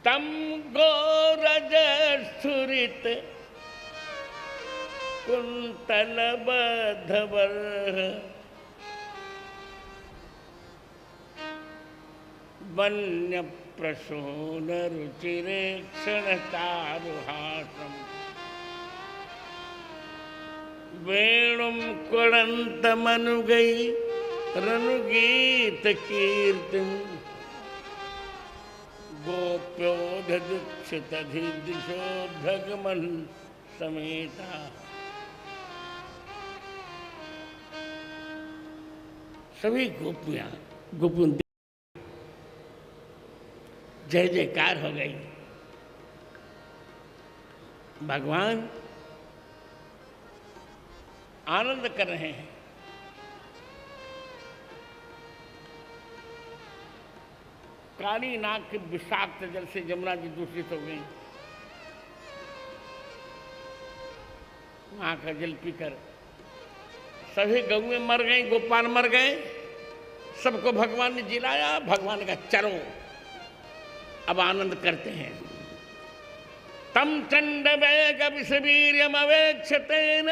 तम गोरज स्फुरित कुंतल बधवर वन्य प्रसून रुचिरे क्षण चारुहासम वेणुम कुड़ंत मनुगई रनुगीत कीर्तन गोप्योदुक्षितधिदिशोद्धगमन समेता सभी गोपियां जय जयकार हो गई। भगवान आनंद कर रहे हैं। काली नाग के विषाक्त जल से जमुना जी दूषित हो गई। वहां का जल पीकर सभी गौएं मर गई, गोपाल मर गए, सबको भगवान ने जिलाया। भगवान का चरो अब आनंद करते हैं। तम चंड वेग विषवीर्यम अवेक्षतेन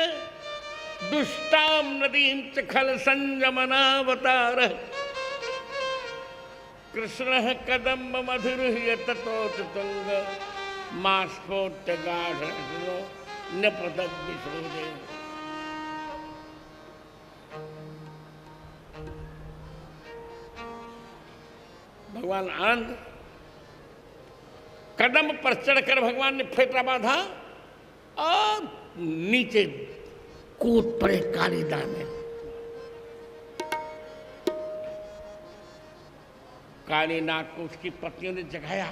दुष्टाम नदीं च खल संयमनावतार कृष्ण कदम्ब मधुरुह्य ततोतुंग मास्फोट गाढ़ नपदद विशोदे। भगवान आनंद कदम पर चढ़कर भगवान ने फेंटा बांधा और नीचे कूद पड़े कालिदा में। काली नाग को उसकी पत्नियों ने जगाया।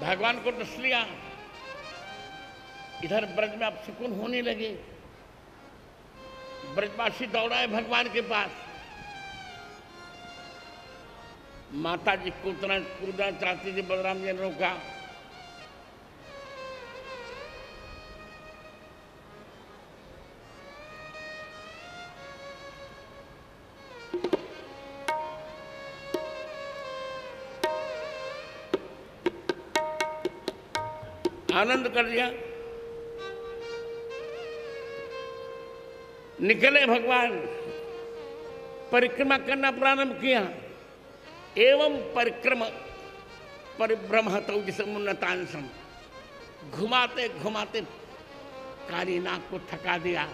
भगवान को डस लिया। इधर ब्रज में अब सुकून होने लगे। ब्रजवासी दौड़ाए भगवान के पास। माता जी कूदना चाहती थी, बलराम जी ने रोका। आनंद कर दिया। निकले भगवान, परिक्रमा करना प्रारंभ किया। एवं परिक्रम परिभ्रमहतौ जिसमुन्नतांसम, घुमाते घुमाते काली नाग को थका दिया।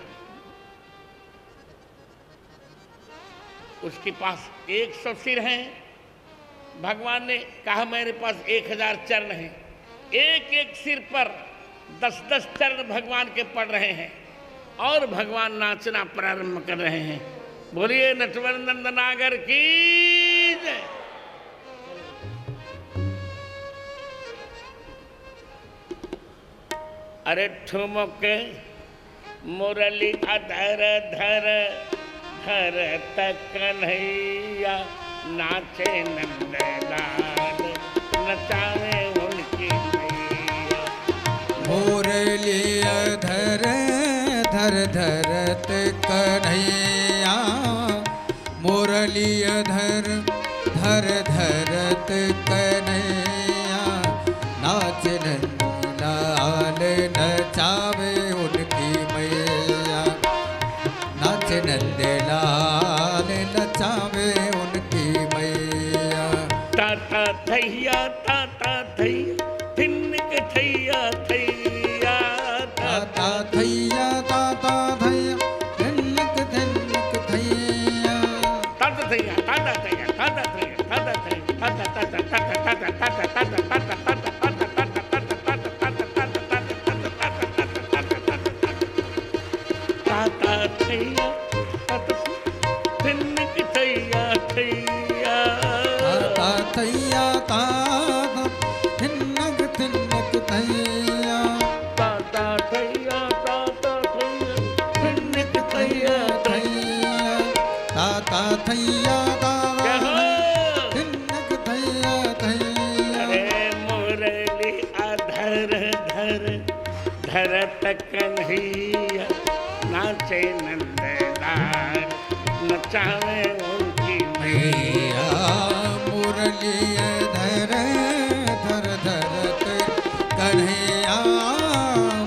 उसके पास 100 सिर हैं। भगवान ने कहा मेरे पास 1000 चरण हैं। एक एक सिर पर 10-10 चरण भगवान के पड़ रहे हैं और भगवान नाचना प्रारंभ कर रहे हैं। बोलिए नटवर नंदनागर की जय। अरे ठुमक मुरली अधर धर धर तक कन्हैया नाचे नंदलाल नचावे उनकी मैया। मुरली अधर धर धरत कन्हैया मुरली अधर धर धरत कन्हैया नाच नंदलाल नचावे उनकी मैया। नाच नंदलाल नचावे उनकी मैया। ताता थैया थिन्नक थैया थैया। ताता थैया थिन्नक थिन्नक थैया। ताता थैया ताता थैया ताता थैया ताता थैया ताता ताता ताता ताता ताता ताता कन्हैया नाचे नंदलाल नचावे उनकी मैया मुरलिया धर धर धरत कन्हैया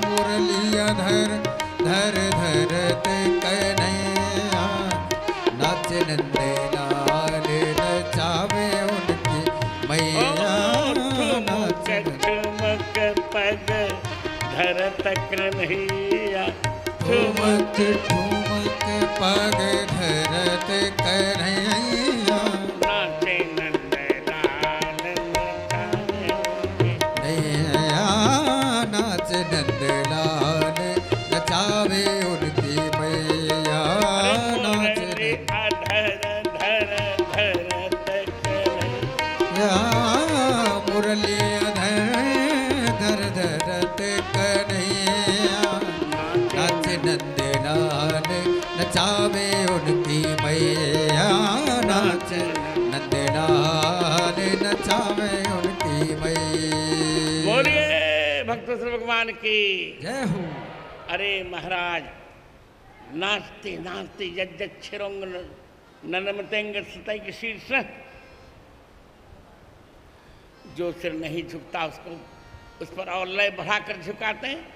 मुरलिया धर धर धरत कन्हैया नाच नंदलाल नचावे उनकी मैया नाच ठुमक पग धरत कन्हैया ठुमक ठुमक पग धरत कन्हैया नाचे नंदलाल नचावे उनकी नैया नाच नंदलाल नचावे उनकी मैया नाच मुरली अधर धर धरत कन्हैया नैया मुरली धर धर धरत कन्हैया नाच नंदलाल नचावे उनकी मैया नाच नंदलाल नचावे उनकी मैया बोलिए भक्तेश्वर भगवान की। जय हो अरे महाराज नाचते नाचते यज्ञिरोंग ननमतेंग सतैक शीर्ष, जो सिर नहीं झुकता उसको उस पर और लय बढ़ाकर झुकाते हैं।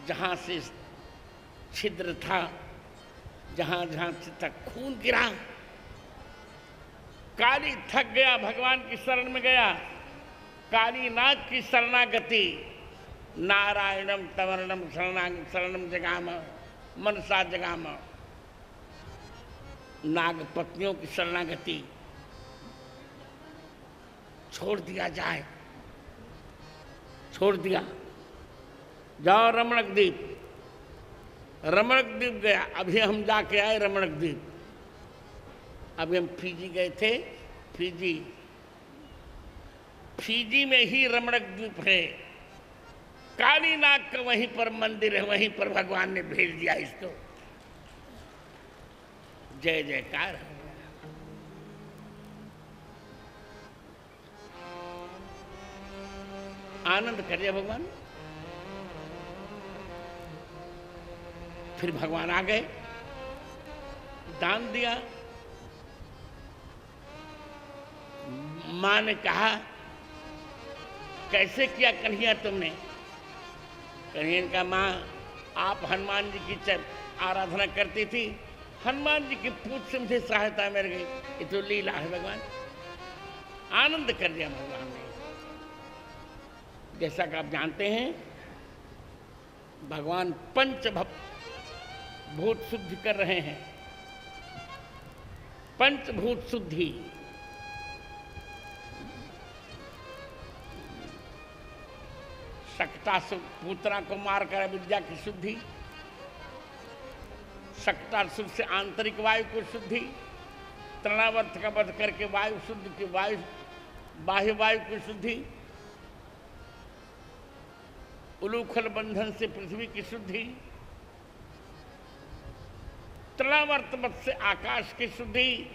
जहां से छिद्र था, जहां जहां से तक खून गिरा, काली थक गया, भगवान की शरण में गया। कालीनाथ की शरणागति, नारायणम तवरणम शरणम जगाम मनसा जगाम, नाग पत्नियों की शरणागति छोड़ दिया जाए, छोड़ दिया। जाओ रमणक द्वीप, रमणक द्वीप गया। अभी हम जाके आए रमणक द्वीप। अभी हम फिजी गए थे। फिजी में ही रमणक द्वीप है। कालीनाग का वहीं पर मंदिर है, वहीं पर भगवान ने भेज दिया इसको। जय जयकार है। आनंद करिए भगवान। फिर भगवान आ गए, दान दिया। मां ने कहा कैसे किया कन्हैया तुमने? कन्हैया का मां आप हनुमान जी की आराधना करती थी, हनुमान जी की पूछ से मुझे सहायता मिल गई। ये तो लीला है भगवान। आनंद कर दिया भगवान ने। जैसा कि आप जानते हैं भगवान भूत शुद्धि कर रहे हैं। पंचभूत शुद्धि, शक्तासुर पूतना को मारकर अविद्या की शुद्धि, शक्तासुर से आंतरिक वायु की शुद्धि, तृणावर्त का वध करके वायु शुद्ध की बाह्य वायु की शुद्धि, उलूखल बंधन से पृथ्वी की शुद्धि, तृणावर्त वध से आकाश की शुद्धि,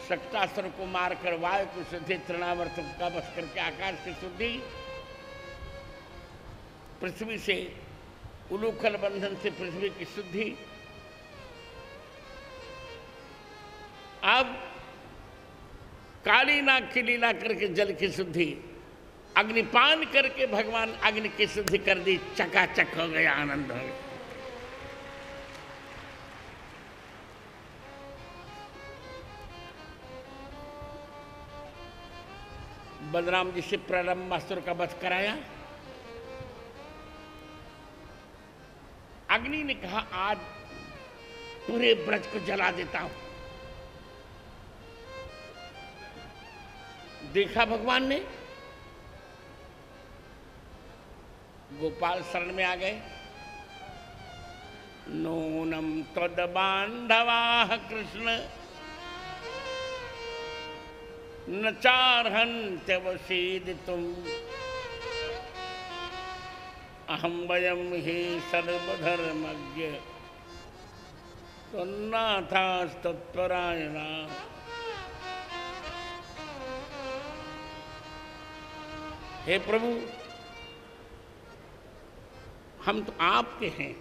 शक्तासुर को मारकर वायु की शुद्धि, तृणावर्त का वध करके आकाश की शुद्धि, पृथ्वी से उलूखल बंधन से पृथ्वी की शुद्धि। अब कालीनाग की लीला करके जल की शुद्धि, अग्निपान करके भगवान अग्नि की शुद्धि कर दी। चकाचक हो गया, आनंद हो गया। बलराम जी से प्रलंबासुर का वध कराया। अग्नि ने कहा आज पूरे ब्रज को जला देता हूं। देखा भगवान ने, गोपाल शरण में आ गए। नूनम तद बांधवाः कृष्ण न चार्हन्त्यवसीदितुम् अहं वयं हि सर्वधर्मज्ञ त्वन्नाथास्तत्परायणा। हे प्रभु, हम तो आपके हैं।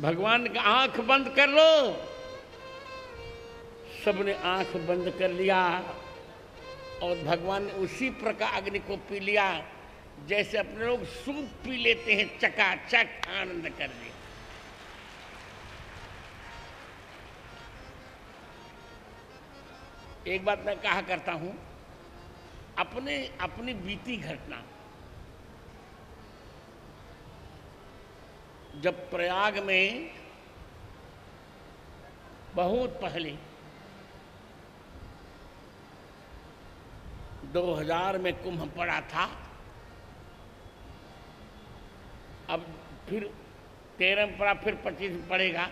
भगवान का आंख बंद कर लो। सबने आंख बंद कर लिया और भगवान ने उसी प्रकार अग्नि को पी लिया जैसे अपने लोग सूप पी लेते हैं, चकाचक आनंद कर लिया। एक बात मैं कहा करता हूं, अपनी बीती घटना, जब प्रयाग में बहुत पहले 2000 में कुंभ पड़ा था, अब फिर 13 में पड़ा, फिर 25 में पड़ेगा।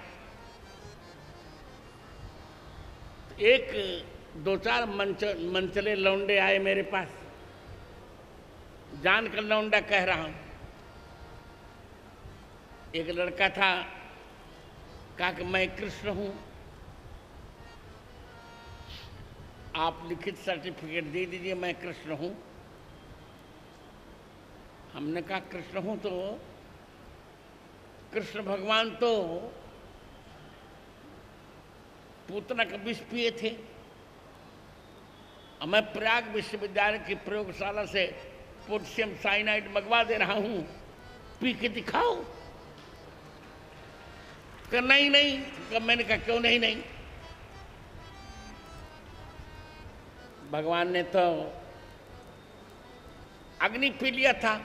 एक 2-4 मंचले लौंडे आए मेरे पास, जान कर लौंडा कह रहा हूं। एक लड़का था, कहा कि मैं कृष्ण हूं, आप लिखित सर्टिफिकेट दे दीजिए, मैं कृष्ण हूं। हमने कहा कृष्ण हूं तो कृष्ण भगवान तो पूतना का विष पिए थे, और मैं प्रयाग विश्वविद्यालय की प्रयोगशाला से पोटेशियम साइनाइड मंगवा दे रहा हूं, पी के दिखाओ। कहा नहीं नहीं। कहा, मैंने कहा क्यों नहीं नहीं? भगवान ने तो अग्नि पी लिया था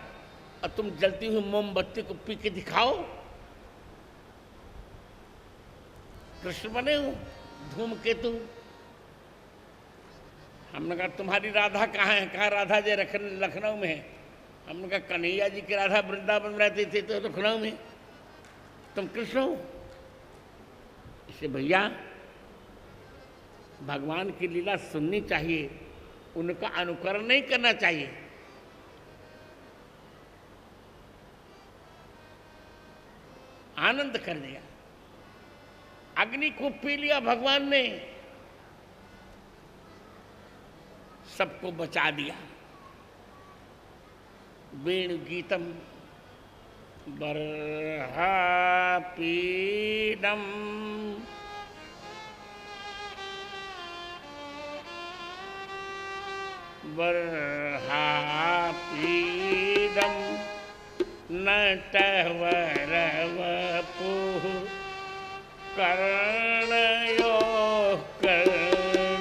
और तुम जलती हुई मोमबत्ती को पी के दिखाओ। कृष्ण बने हो, धूमकेतु। हमने कहा तुम्हारी राधा कहाँ है? कहा राधा जी लखनऊ में है। हमने कहा कन्हैया जी की राधा वृंदावन में रहती थी तो लखनऊ में, तुम कृष्ण हो। इसे भैया भगवान की लीला सुननी चाहिए, उनका अनुकरण नहीं करना चाहिए। आनंद कर दिया, अग्नि को पी लिया भगवान ने, सबको बचा दिया। वेणु गीतम बर्हा पीडम बर्हा पीडम नटवरवपुः कर्णयो कर्णकारं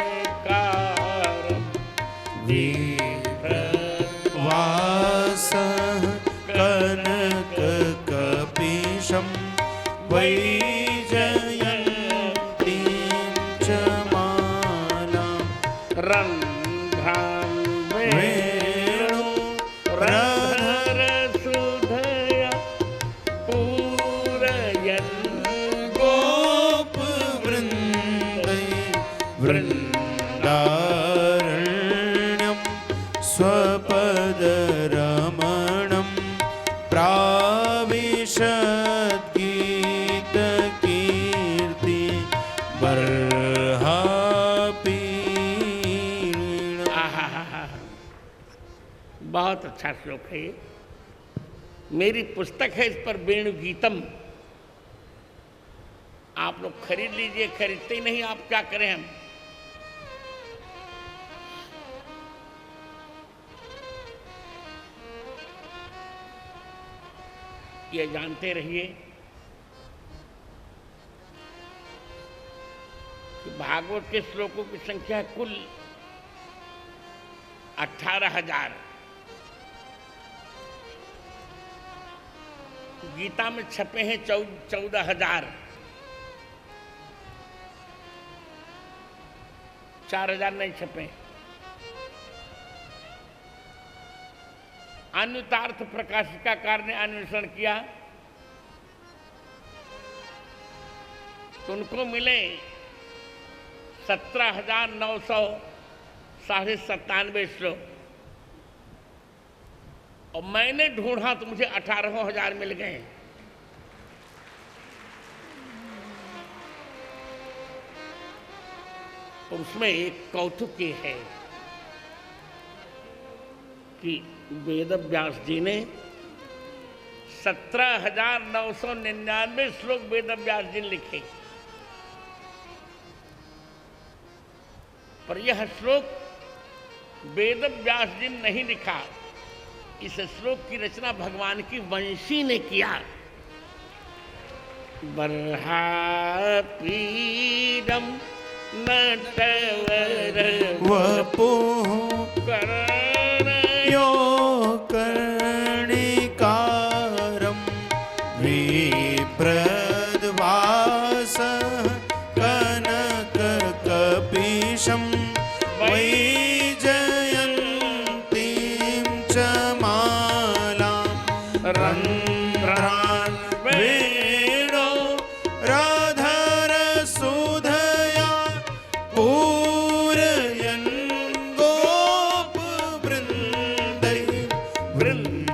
वासः कनककपीशं वैजयन्तीं च मालां रन्ध्रां वेणुं रधरसुधया पूरयन् गोपवृन्दै वृन्दारण्यं स्वपदरमणं प्राविशद्गीतकीर्ति बर्हापीड। आहा, बहुत अच्छा श्लोक है ये। मेरी पुस्तक है इस पर, वेणु गीतम। आप लोग खरीद लीजिए, खरीदते ही नहीं आप क्या करें हम। ये जानते रहिए कि भागवत के श्लोकों की संख्या कुल 18,000। गीता में छपे हैं 14,000। 4,000 नहीं छपे। अन्युतार्थ प्रकाशिकाकार ने अन्वेषण किया तो उनको मिले 17,997 श्लोक, और मैंने ढूंढा तो मुझे 18,000 मिल गए। और उसमें एक कौतुक ये है कि वेद व्यास जी ने 17,999 श्लोक वेद व्यास जी ने लिखे, पर यह श्लोक वेद व्यास जी ने नहीं लिखा। इस श्लोक की रचना भगवान की वंशी ने किया। बर्हापीडम नटवर वपुः करणयो कर्णिकारं विप्रद्वासः कनककपीशं वैजयन्तीं च मालां रन्ध्रान् वेणो राधारसुधया पूरयन् गोपवृन्दै वृन्दारण्यं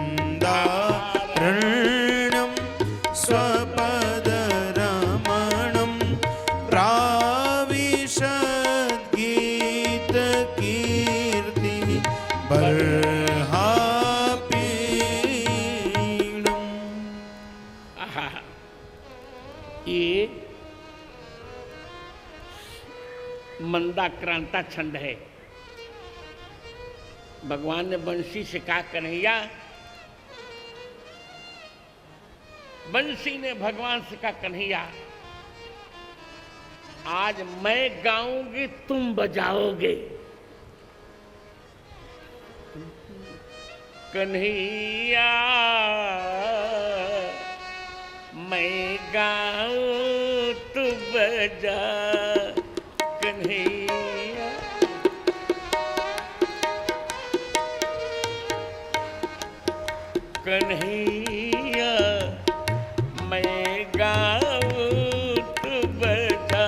स्वपदरमणं प्राविशद्गीतकीर्तिः बर्हापीडम्। आहा, ये मंदाक्रांता छंद है। भगवान ने बंसी से कहा, कन्हैया, बंसी ने भगवान से कहा, कन्हैया आज मैं गाऊंगी तुम बजाओगे। कन्हैया मैं गाऊं तू बजा। कन्हैया कन्हैया मैं गाऊं तू बजा।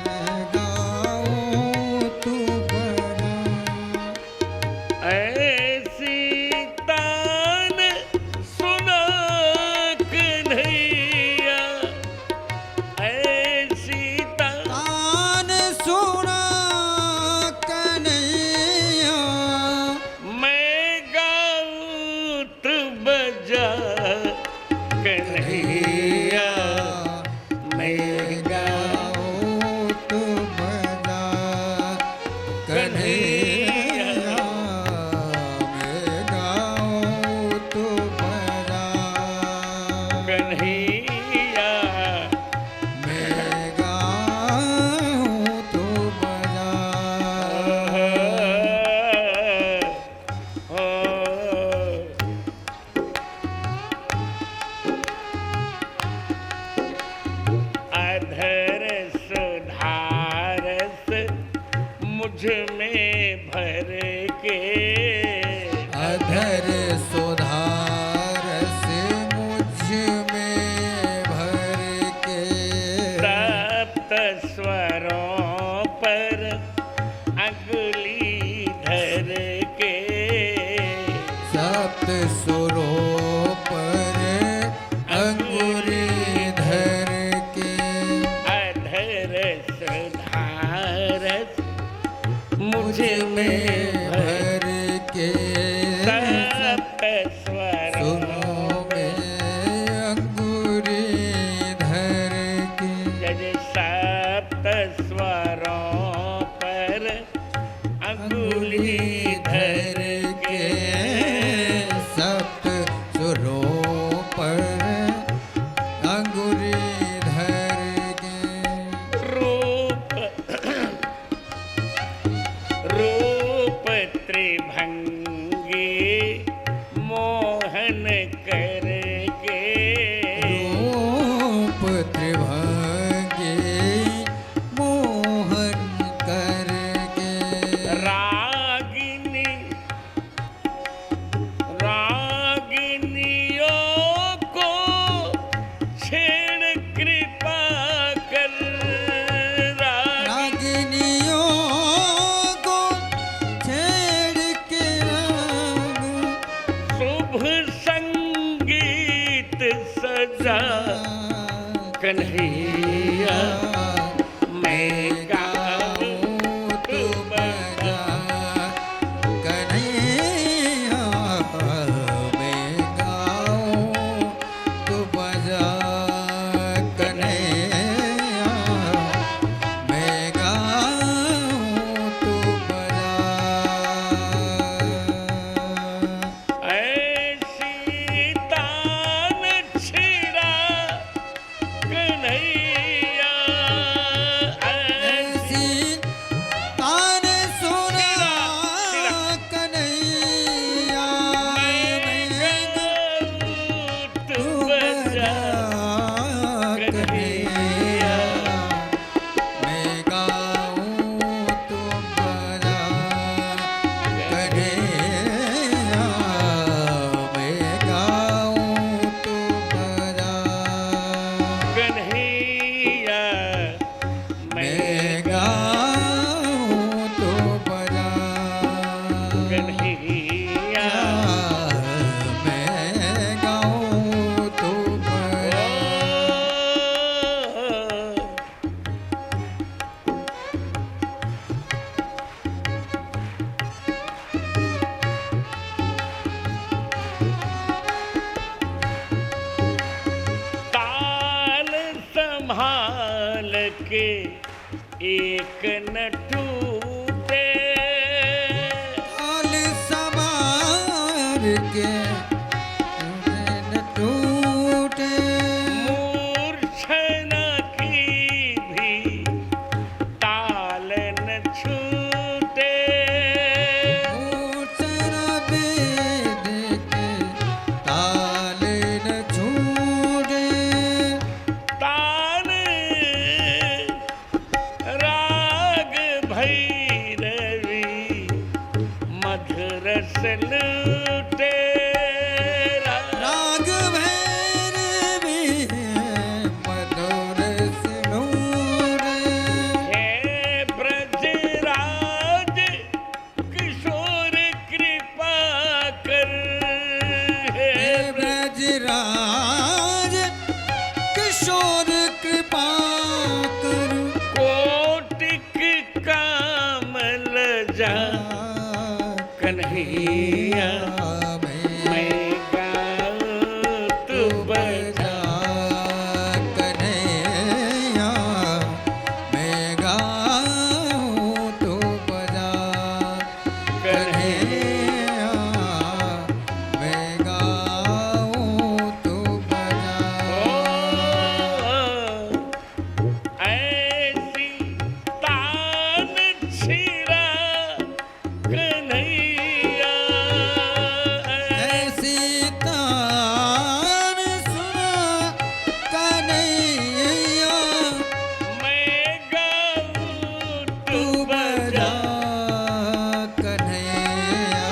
मैं गाऊं तू बजा। ऐसी तान सुना कन्हैया, ऐसी तान सुना कन्हैया, मैं गाऊं तू बजा। कन्हैया मैं गाऊं तू बजा। कन्हैया मैं गाऊं तू बजा। कन्हैया मैं गाऊं तू बजा। अधर सुधारस मुझ में भर के, अधर सुधार से मुझ में भर के, सप्त स्वरों पर अंगुली धर के, सप्त सुरों पर अंगुली धर के, अधर सुधारस मुझ में भर भर के, सप्त स्वरों सुरों में अंगुली धर के, जज सप्त स्वरों पर अंगुली धर के, सप्त सुरों पर अंगुली धर के, रूप रूप त्रिभंगी मोहन करके, रूप त्रिभंगी मोहन करके, रागिनी रागिनियों को छेड़ कृपा कर। रागिनियों को छेड़ के राग शुभ संगीत सजा। कन्हैया मैं गाऊं तू बजा। कन्हैया कन्हैया मैं गाऊं तो बजा। ताल संभाल के एक न टूटे, ताल संभाल के न टूटे, मूर्छना की भी ताल न छूटे, मूर्छना वेद के ताल न छूटे, तान राग भैरवी मधुर से लूटे, राग भैरवी मधुर से लूटे। हे ब्रजराज किशोर कृपा कर, हे ब्रजराज किशोर कृपा कर, कोटिक कामल जा कन्हैया मैं गाऊं तू बजा, कन्हैया मैं गाऊं तो बजा, कन्हैया मैं गाऊं तो बजा। ऐसी तान छिरा कन्हैया, ऐसी तान सुना कन्हैया मैं गाऊं तू तू बजा, बजा, कन्हैया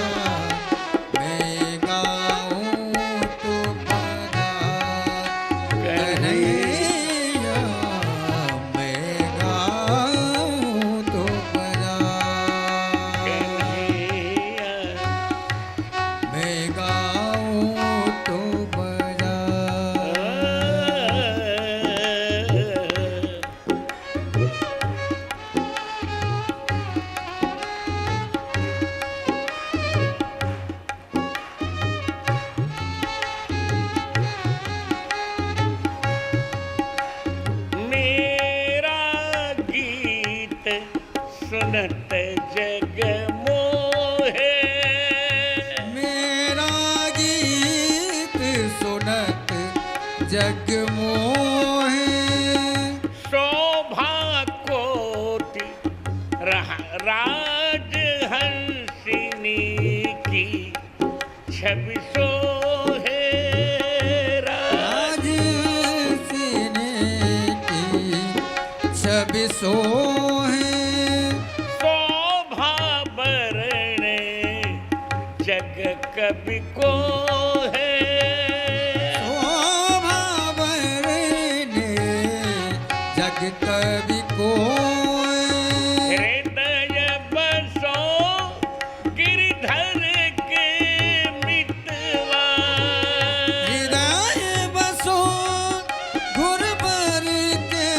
मैं गाऊं तो बजा, कन्हैया मैं गाऊं तो बजा, कन्हैया मैं गाऊं तो बजा। मेरा गीत सुनत जग मोहे, मेरा गीत सुनत जग मोहे, शोभा कोटि राज हंसिनी की छवि सोहे, राज सीने की छवि सोहे, शोभा बरणे जग कवि को है, शोभा बरने जग कवि कोय, हृदय बसो गिरधर के मितवा, हृदय बसो गुरबर के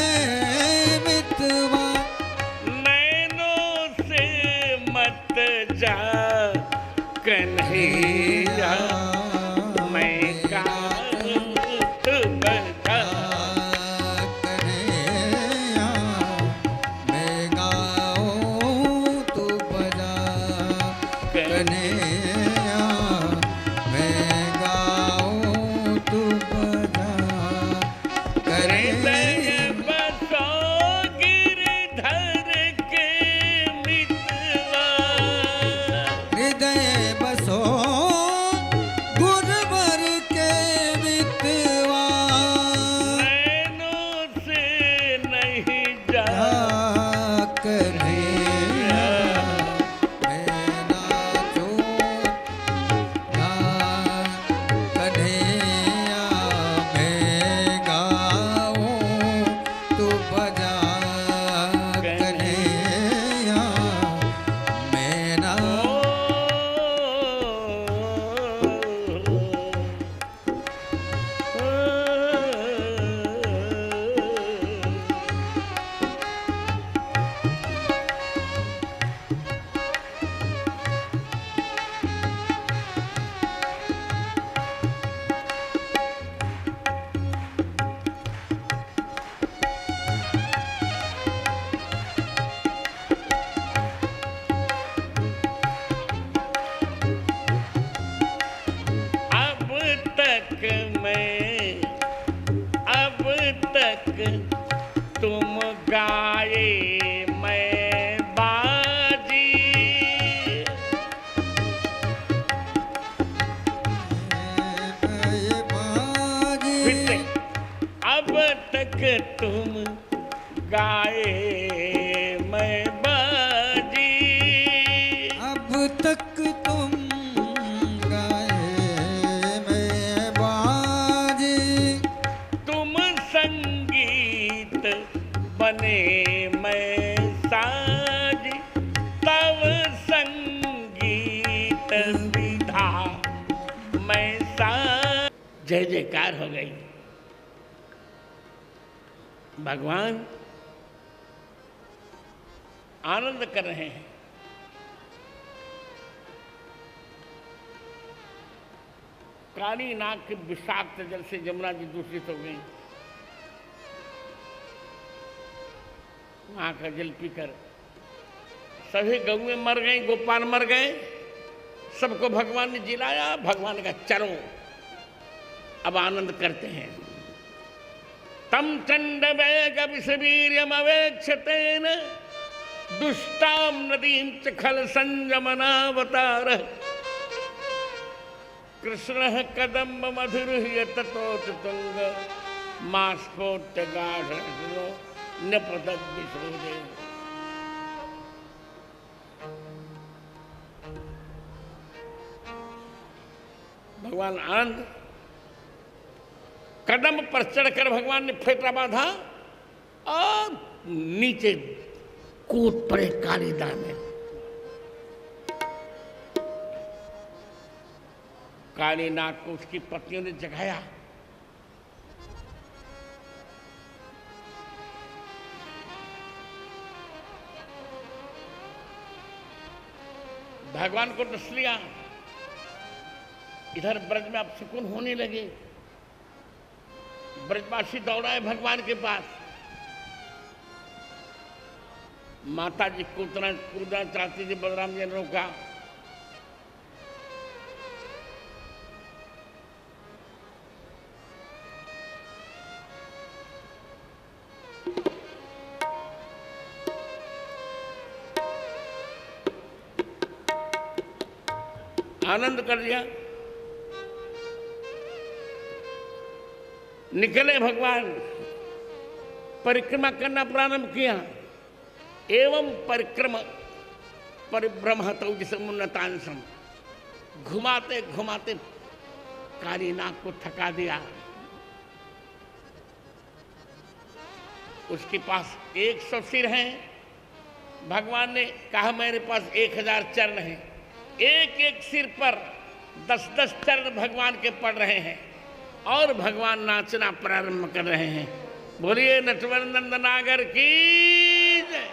मितवा, नैनों से मत जा कन्हैया मैं गाऊं तू बजा, कन्हैया मैं गाऊं तो बजा, कन्हैया मैं गाऊं तो बजा, हृदय कन्हैया बसो गिरधर के मितवा, हृदय बसो गुरबर के मितवा, नैनों से नहीं जा कन्हैया मैं नाचूं तुम गाए मैं बाजी, अब तक तुम गाए मैं बाजी, तुम संगीत बने मैं साजी, तब संगीत विधा मैं साज। जय जयकार हो गई। भगवान आनंद कर रहे हैं। काली नाग के विषाक्त जल से यमुना जी दूषित हो गई। वहां का जल पीकर सभी गौएं मर गई, गोपाल मर गए, सबको भगवान ने जिलाया। भगवान का चरो अब आनंद करते हैं। तम चंड वेग विषवीर्यमवेक्षतेन दुष्टाम नदीं च खल संयमनावतार, कृष्णः कदम्ब मधुरुह्य ततोत्तुंग, मास्फोट्य गाढो नपतद् विशोदे। भगवान आनंद कदम पर चढ़कर भगवान ने फेंटा बांधा और नीचे कूद पड़े कालिदा में। काली नाग को उसकी पत्नियों ने जगाया। भगवान को डस लिया। इधर ब्रज में अब सुकून होने लगे। ब्रजवासी दौड़ाए भगवान के पास। माता जी कूदना चाहती थी, बलराम जी ने रोका। आनंद कर दिया। निकले भगवान, परिक्रमा करना प्रारंभ किया। एवं परिक्रम परिभ्रमहतौ जिसमुन्नतांसम, घुमाते घुमाते काली नाग को थका दिया। उसके पास 100 सिर हैं। भगवान ने कहा मेरे पास 1000 चरण हैं। एक एक सिर पर 10-10 चरण भगवान के पड़ रहे हैं और भगवान नाचना प्रारंभ कर रहे हैं। बोलिए नटवर नंद नागर की जय।